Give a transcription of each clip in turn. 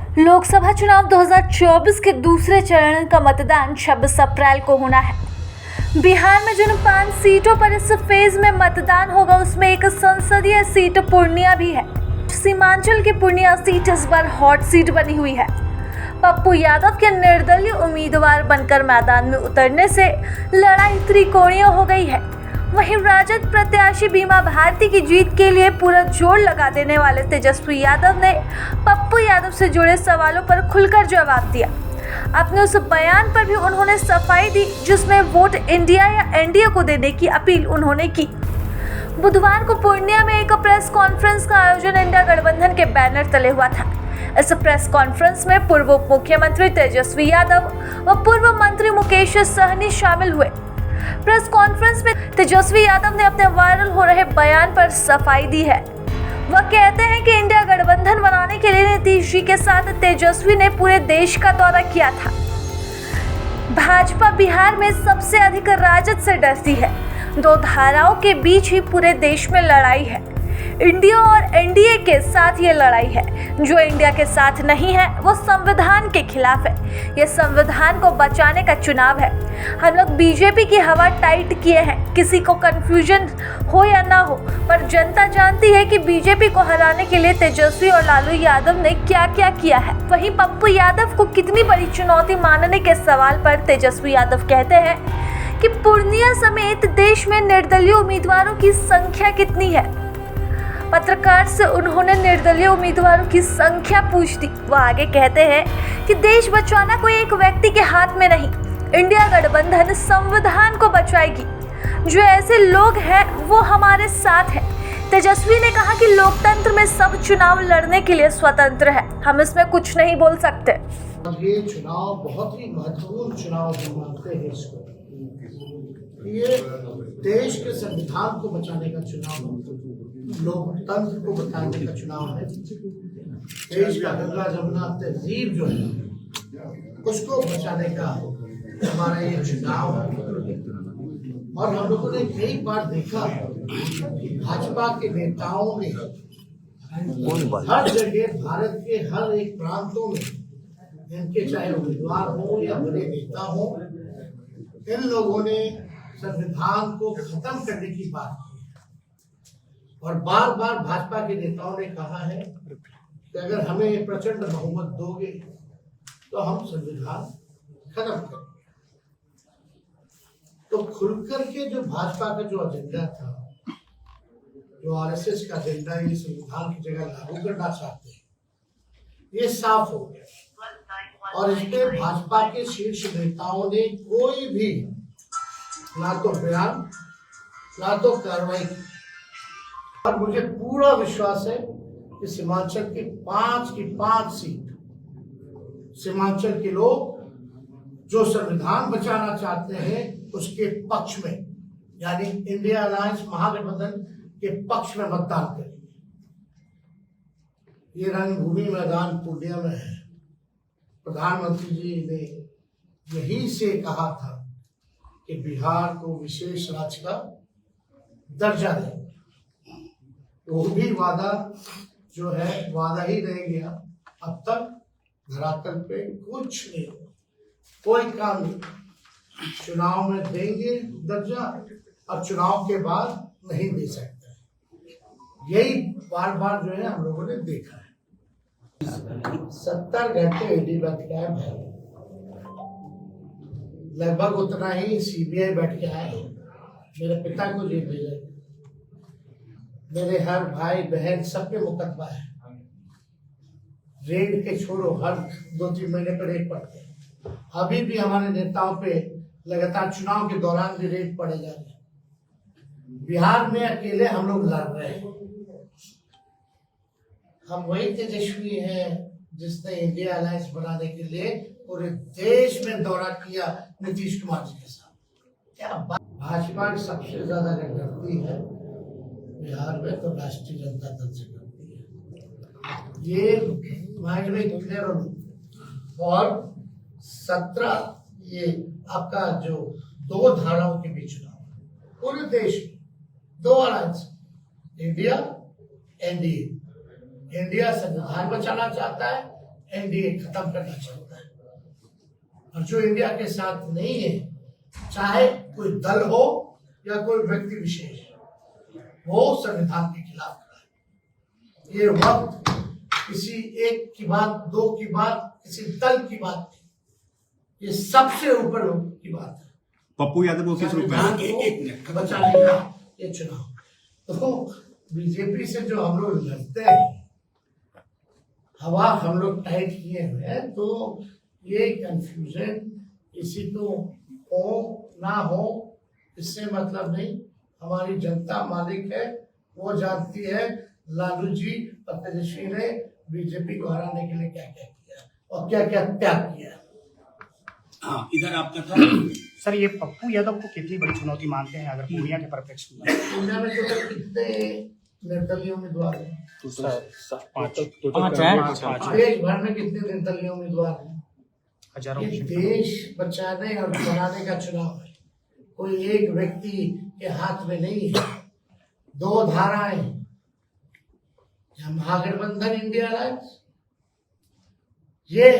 लोकसभा चुनाव 2024 के दूसरे चरण का मतदान 26 अप्रैल को होना है। बिहार में जिन 5 सीटों पर इस फेज में मतदान होगा उसमें एक संसदीय सीट पूर्णिया भी है। सीमांचल की पूर्णिया सीट इस बार हॉट सीट बनी हुई है। पप्पू यादव के निर्दलीय उम्मीदवार बनकर मैदान में उतरने से लड़ाई त्रिकोणीय हो गई है। वहीं राजद प्रत्याशी बीमा भारती की जीत के लिए पूरा जोर लगा देने वाले तेजस्वी यादव ने पप्पू यादव से जुड़े सवालों पर खुलकर जवाब दिया। अपने उस बयान पर भी उन्होंने सफाई दी जिसमें वोट इंडिया या एनडीए को देने की अपील उन्होंने की। बुधवार को पूर्णिया में एक प्रेस कॉन्फ्रेंस का आयोजन इंडिया गठबंधन के बैनर तले हुआ था। इस प्रेस कॉन्फ्रेंस में पूर्व उप मुख्यमंत्री तेजस्वी यादव व पूर्व मंत्री मुकेश सहनी शामिल हुए। प्रेस कॉन्फ्रेंस में तेजस्वी यादव ने अपने वायरल हो रहे बयान पर सफाई दी है। वह कहते हैं कि इंडिया गठबंधन बनाने के लिए नीतीश जी के साथ तेजस्वी ने पूरे देश का दौरा किया था। भाजपा बिहार में सबसे अधिक राजद से डरती है। 2 धाराओं के बीच ही पूरे देश में लड़ाई है। इंडिया और एनडीए के साथ ये लड़ाई है। जो इंडिया के साथ नहीं है वो संविधान के खिलाफ है। ये संविधान को बचाने का चुनाव है। हम लोग बीजेपी की हवा टाइट किए हैं। किसी को कंफ्यूजन हो या ना हो, पर जनता जानती है कि बीजेपी को हराने के लिए तेजस्वी और लालू यादव ने क्या क्या किया है। वहीं पप्पू यादव को कितनी बड़ी चुनौती मानने के सवाल पर तेजस्वी यादव कहते हैं कि पूर्णिया समेत देश में निर्दलीय उम्मीदवारों की संख्या कितनी है। पत्रकार से उन्होंने निर्दलीय उम्मीदवारों की संख्या पूछ दी। वो आगे कहते हैं कि देश बचाना कोई एक व्यक्ति के हाथ में नहीं, इंडिया गठबंधन संविधान को बचाएगी। जो ऐसे लोग हैं वो हमारे साथ हैं। तेजस्वी ने कहा कि लोकतंत्र में सब चुनाव लड़ने के लिए स्वतंत्र है, हम इसमें कुछ नहीं बोल सकते। ये चुनाव बहुत ही महत्वपूर्ण चुनाव मानते हैं इसको। ये देश के संविधान को बचाने का चुनाव, लोकतंत्र को बचाने का चुनाव है। देश का गंगा जमुना तहजीब जो है उसको बचाने का हमारा ये चुनाव है। और हम लोगों ने कई बार देखा कि भाजपा के नेताओं ने हर जगह भारत के हर एक प्रांतों में, इनके चाहे उम्मीदवार हो या बड़े नेता हो, इन लोगों ने संविधान को खत्म करने की बात की और बार बार भाजपा के नेताओं ने कहा है कि अगर हमें प्रचंड बहुमत दोगे तो हम संविधान खत्म करेंगे। तो खुलकर के जो भाजपा का जो एजेंडा था, जो आरएसएस का एजेंडा ये संविधान की जगह लागू करना चाहते हैं, ये साफ हो गया। और इसमें भाजपा के शीर्ष नेताओं ने कोई भी ना तो बयान ना तो कार्रवाई की। और मुझे पूरा विश्वास है कि सीमांचल की 5 सीट सीमांचल के लोग जो संविधान बचाना चाहते हैं उसके पक्ष में, यानी इंडिया अलायंस महागठबंधन के पक्ष में मतदान करेंगे। ये रंगभूमि मैदान पूर्णिया में है। प्रधानमंत्री जी ने यही से कहा था कि बिहार को विशेष राज्य का दर्जा दें। वो भी वादा जो है वादा ही रह गया। अब तक धरातल पे कुछ नहीं, कोई काम नहीं। चुनाव में देंगे दर्जा और चुनाव के बाद नहीं दे सकते। यही बार बार जो है हम लोगों ने देखा है। 70 घंटे ईडी बैठ के आए, लगभग उतना ही सीबीआई बैठ के आए। मेरे पिता को जेल भेजा, मेरे हर भाई बहन सब पे मुकदमा है। रेड के छोड़ो, हर 2-3 महीने पर रेड पड़ते हैं। अभी भी हमारे नेताओं पे लगातार चुनाव के दौरान भी रेड पड़े जा रहे हैं। बिहार में अकेले हम लोग लड़ रहे हैं। हम वही तेजस्वी हैं जिसने इंडिया अलायंस बनाने के लिए पूरे देश में दौरा किया नीतीश कुमार जी के साथ। क्या भाजपा सबसे ज्यादा डरती है बिहार में तो राष्ट्रीय जनता दल से करती है। ये माइंड में क्लियर हो। और 17 ये आपका जो 2 धाराओं के बीच चुनाव पूरे देश में 2 अलायंस, इंडिया एनडीए। इंडिया संविधान बचाना चाहता है, एनडीए खत्म करना चाहता है, और जो इंडिया के साथ नहीं है, चाहे कोई दल हो या कोई व्यक्ति विशेष, वो संविधान के खिलाफ खड़ा है। ये वक्त किसी एक की बात, दो की बात, किसी दल की बात नहीं, ये सबसे ऊपर की बात है। पप्पू यादव को किस रूप में को बचाने का ये चुनाव। तो बीजेपी से जो हम लोग लड़ते हैं, हवा हम लोग टाइट किए हुए हैं, तो ये कंफ्यूजन किसी को हो ना हो इससे मतलब नहीं। हमारी जनता मालिक है, वो जानती है लालू जी और तेजस्वी ने बीजेपी को हराने के लिए क्या क्या किया और क्या क्या त्याग किया। हाँ, इधर आपका था सर, ये पप्पू यादव को कितनी बड़ी चुनौती मानते हैं अगर पूर्णिया के परिप्रेक्ष्य में? पूर्णिया में तो कितने निर्दलीय उम्मीदवार हैं? पाँच देश भर में कितने निर्दलीय उम्मीदवार हैं? हजारों। ये देश बचाने और बनाने का चुनाव है, कोई एक व्यक्ति के हाथ में नहीं है। दो धाराएं, या महागठबंधन इंडिया राइट्स, ये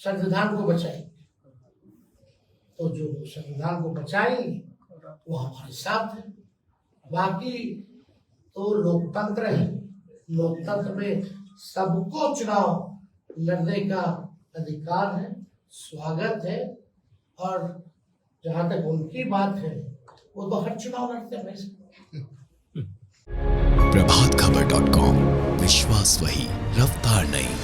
संविधान को बचाएंगे, तो जो संविधान को बचाएंगे वो हमारे साथ है। बाकी तो लोकतंत्र है, लोकतंत्र में सबको चुनाव लड़ने का अधिकार है, स्वागत है, और जहां तक उनकी बात है, वो तो हर चुनाव लड़ते हैं वैसे। प्रभातखबर.com, विश्वास वही, रफ्तार नहीं।